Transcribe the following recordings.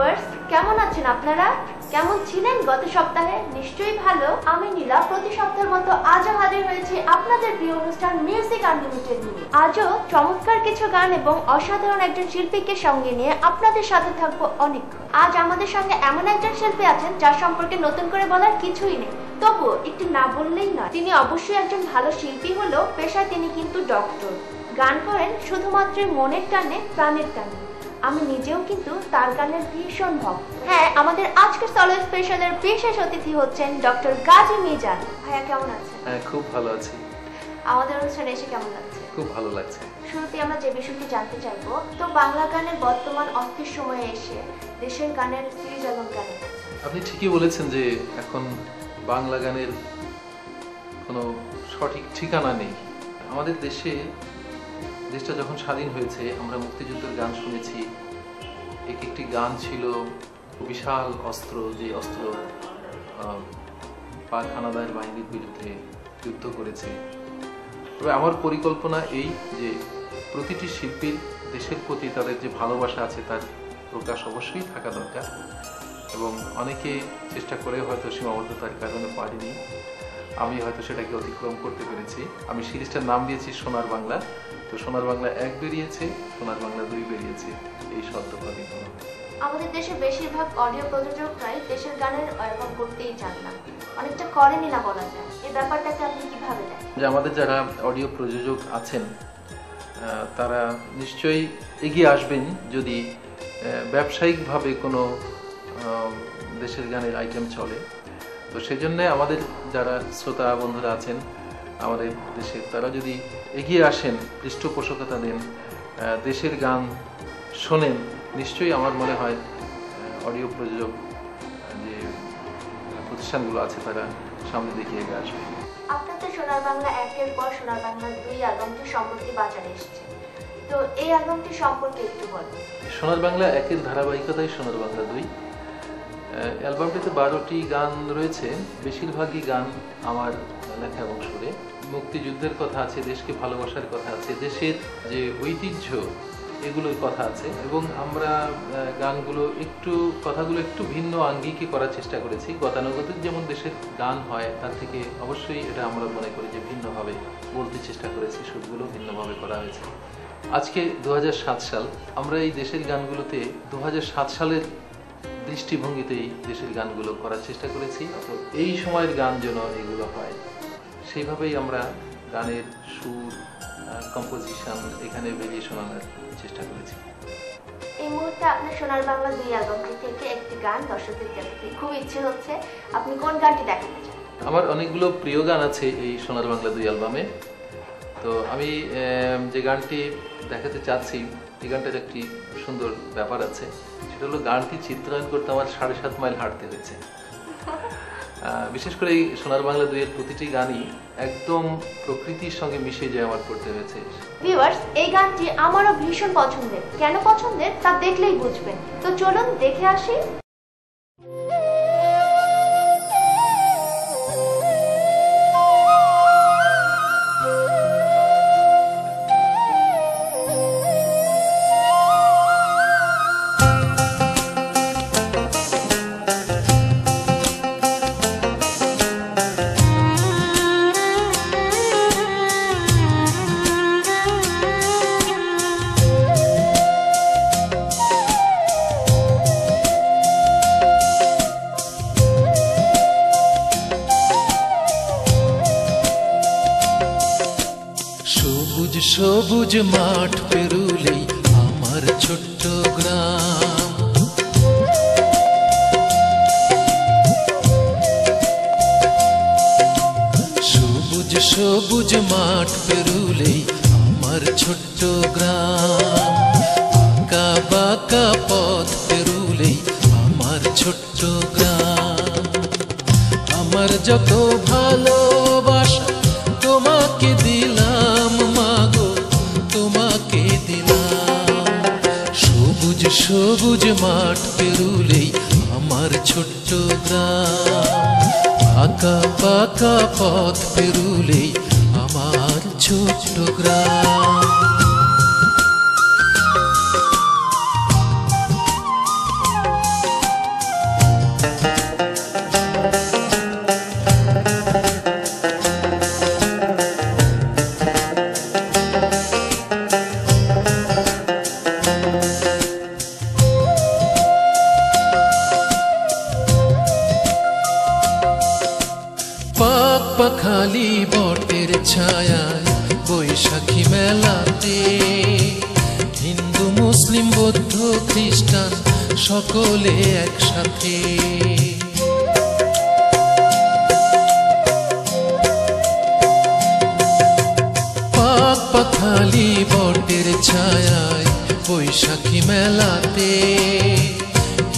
Viewers, কেমন আছেন আপনারা? কেমন ছিলেন গত সপ্তাহে? নিশ্চয়ই ভালো। আমি নীলা প্রতি সপ্তাহের মতো আজও হাজির হয়েছি আপনাদের প্রিয় অনুষ্ঠান মিউজিক আনলিমিটেড নিয়ে। আজও চমৎকার কিছু গান এবং অসাধারণ একজন শিল্পীকে সঙ্গে নিয়ে আপনাদের সাথে থাকবো অনেক। আজ আমাদের সঙ্গে এমন একজন শিল্পী আছেন যার সম্পর্কে নতুন করে বলার কিছুই নেই, তবুও একটু না বললেই নয়। তিনি অবশ্যই একজন ভালো শিল্পী হলেও পেশায় তিনি কিন্তু ডক্টর। গান করেন শুধুমাত্র মনের টানে, প্রাণের টানে। আমি নিজেও কিন্তু তার গানের ভীষণ ভক্ত। হ্যাঁ, আমাদের আজকের সলো স্পেশালের বিশেষ অতিথি হচ্ছেন ডক্টর গাজী মিজান। ভাইয়া কেমন আছেন? হ্যাঁ, খুব ভালো আছি। আমাদের অনুষ্ঠানে এসে কেমন লাগছে? খুব ভালো লাগছে। শুরুতে আমরা যে বিষয়টি জানতে চাইবো, তো বাংলা গানের বর্তমান অস্থির সময়ে এসে দেশের গানের সিরিজ অ্যালবাম কেন? আপনি ঠিকই বলেছেন যে এখন বাংলা গানের কোনো সঠিক ঠিকানা নেই। আমাদের দেশটা যখন স্বাধীন হয়েছে আমরা মুক্তিযুদ্ধের গান শুনেছি। একটি গান ছিল বিশাল অস্ত্র, যে অস্ত্র পাক হানাদার বাহিনীর বিরুদ্ধে যুদ্ধ করেছে। তবে আমার পরিকল্পনা এই যে প্রতিটি শিল্পীর দেশের প্রতি তাদের যে ভালোবাসা আছে তার প্রকাশ অবশ্যই থাকা দরকার, এবং অনেকে চেষ্টা করে হয়তো সীমাবদ্ধতার কারণে পারিনি। আমি হয়তো সেটাকে অতিক্রম করতে পেরেছি। আমি সিরিজটার নাম দিয়েছি সোনার বাংলা। তো সোনার বাংলা 1 বেরিয়েছে, সোনার বাংলা 2 বেরিয়েছে, এই সদ্যভাবে। আমাদের দেশে বেশিরভাগ অডিও প্রযোজকরাই দেশের গানের অ্যালবাম করতেই চান না, অনেকটা করেনই না বলা যায়। এই ব্যাপারটাকে আপনি কিভাবে দেখেন? যে আমাদের যারা অডিও প্রযোজক আছেন তারা নিশ্চয়ই এগিয়ে আসবেন যদি ব্যবসায়িকভাবে কোনো দেশের গানের আইটেম চলে। তো সেই জন্যে আমাদের যারা শ্রোতা বন্ধুরা আছেন আমাদের দেশে, তারা যদি এগিয়ে আসেন, পৃষ্ঠপোষকতা দেন, দেশের গান শোনেন, নিশ্চয়ই আমার মনে হয় অডিও প্রযোজক যে প্রতিষ্ঠানগুলো আছে তারা সামনে দিকে এগিয়ে আসবে। আপনার তো সোনার বাংলা 1-এর পর সোনার বাংলা 2 অ্যালবামটি সম্প্রতি বাজারে এসেছে, তো এই অ্যালবামটি সম্পর্কে একটু বলুন। সোনার বাংলা 1-এর ধারাবাহিকতায় সোনার বাংলা 2 অ্যালবামটিতে 12টি গান রয়েছে। বেশিরভাগই গান আমার লেখা এবং সুরে। মুক্তিযুদ্ধের কথা আছে, দেশকে ভালোবাসার কথা আছে, দেশের যে ঐতিহ্য এগুলোর কথা আছে, এবং আমরা কথাগুলো একটু ভিন্ন আঙ্গিকে করার চেষ্টা করেছি। গতানুগতিক যেমন দেশের গান হয় তার থেকে অবশ্যই এটা আমরা মনে করি যে ভিন্নভাবে বলতে চেষ্টা করেছি, সুরগুলো ভিন্নভাবে করা হয়েছে। আজকে 2007 সাল, আমরা এই দেশের গানগুলোতে 2007 সালের দৃষ্টিভঙ্গিতেই দেশের গানগুলো করার চেষ্টা করেছি। তো এই সময়ের গান যেন এগুলো হয় সেইভাবেই আমরা গানের সুর, কম্পোজিশন এখানে ভেরিয়েশন আনার চেষ্টা করেছি। এই মুহূর্তে আপনার সোনার বাংলা 2 অ্যালবামটি থেকে একটি গান দর্শকদের দেখাতে খুব ইচ্ছে হচ্ছে, আপনি কোন গানটি দেখাতে চান? আমার অনেকগুলো প্রিয় গান আছে এই সোনার বাংলা 2 অ্যালবামে। তো আমি যে গানটি দেখাতে চাচ্ছি, এই গানটার একটি সুন্দর ব্যাপার আছে। সেটা হলো গানটি চিত্রায়ন করতে আমার 7.5 মাইল হাঁটতে হয়েছে। বিশেষ করে এই সোনার বাংলা 2 এর প্রতিটি গানই একদম প্রকৃতির সঙ্গে মিশে যায় আমার করতে হয়েছে। ভিউয়ার্স, এই গানটি আমারও ভীষণ পছন্দের। কেন পছন্দের তা দেখলেই বুঝবেন। তো চলুন দেখে আসি। সবুজ মাঠ পেরুলেই আমার ছোট্ট গ্রাম, সবুজ মাঠ পেরুলেই আমার ছোট্ট গ্রাম, আঁকা বাঁকা পথ পেরুলেই আমার ছোট্ট গ্রাম। আমার যত ভালোবাসা তোমাকে দিলাম মাগো, তোমাকে দিলাম। সবুজ মাঠ পেরুলেই আমার ছোট্ট গ্রাম, আঁকা পাকা পথ পেরুলেই আমার ছোট্ট গ্রাম। পাখালি বটের ছায়ায় বৈশাখী মেলাতে হিন্দু মুসলিম বৌদ্ধ খ্রিস্টান সকলে একসাথে। পাক পাখালি বটের ছায়ায় বৈশাখী মেলাতে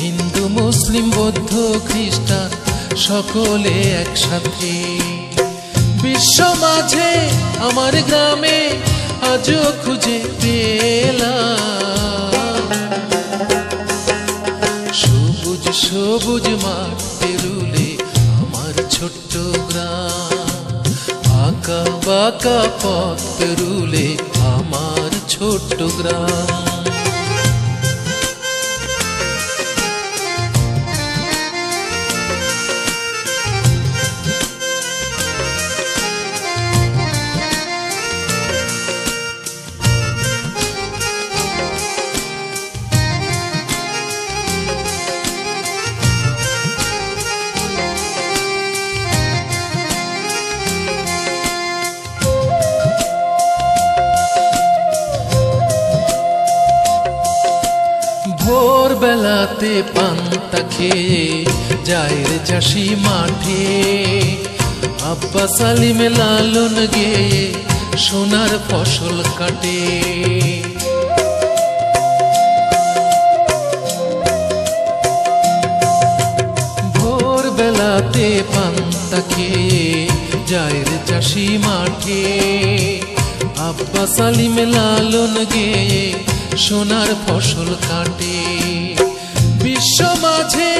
হিন্দু মুসলিম বৌদ্ধ খ্রিস্টান সকলে একসাথে। বিশ্ব মাঝে আমার গ্রামে আজও খুঁজে পেলাম সবুজ সবুজ মাঠ পেরুলে আমার ছোট্ট গ্রাম, আঁকা বাঁকা পথ পেরুলে আমার ছোট্ট গ্রাম। ভোর বেলাতে পান্তা খেয়ে যায় রে চাষি মাঠে, আব্বা সালিমে লালন গেয়ে সোনার ফসল কাটে। ভোর বেলাতে পান্তা খেয়ে যায় রে চাষি মাঠে, আব্বা সালিমে লালন গেয়ে সোনার ফসল কাটে। বিশ্ব মাঝে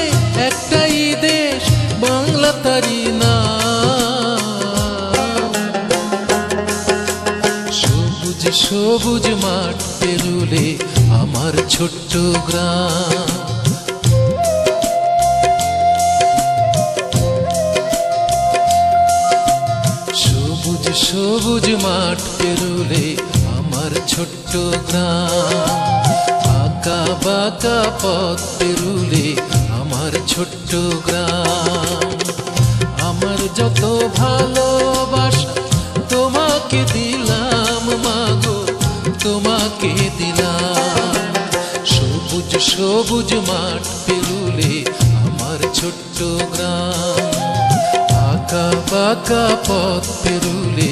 একটাই দেশ বাংলা তারি নাম, সবুজ সবুজ মাঠ পেরুলে আমার ছোট্ট গ্রাম। সবুজ সবুজ মাঠ পেরুলে আমার ছোট্ট গ্রাম, আঁকা বাঁকা পথ পেরুলে আমার ছোট্ট গ্রাম। আমার যত ভালোবাসা তোমাকে দিলাম মাগো, তোমাকে দিলাম। সবুজ সবুজ মাঠ পেরুলে আমার ছোট্ট গ্রাম, আঁকা বাঁকা পথ পেরুলে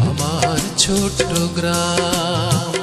আমার ছোট্ট গ্রাম।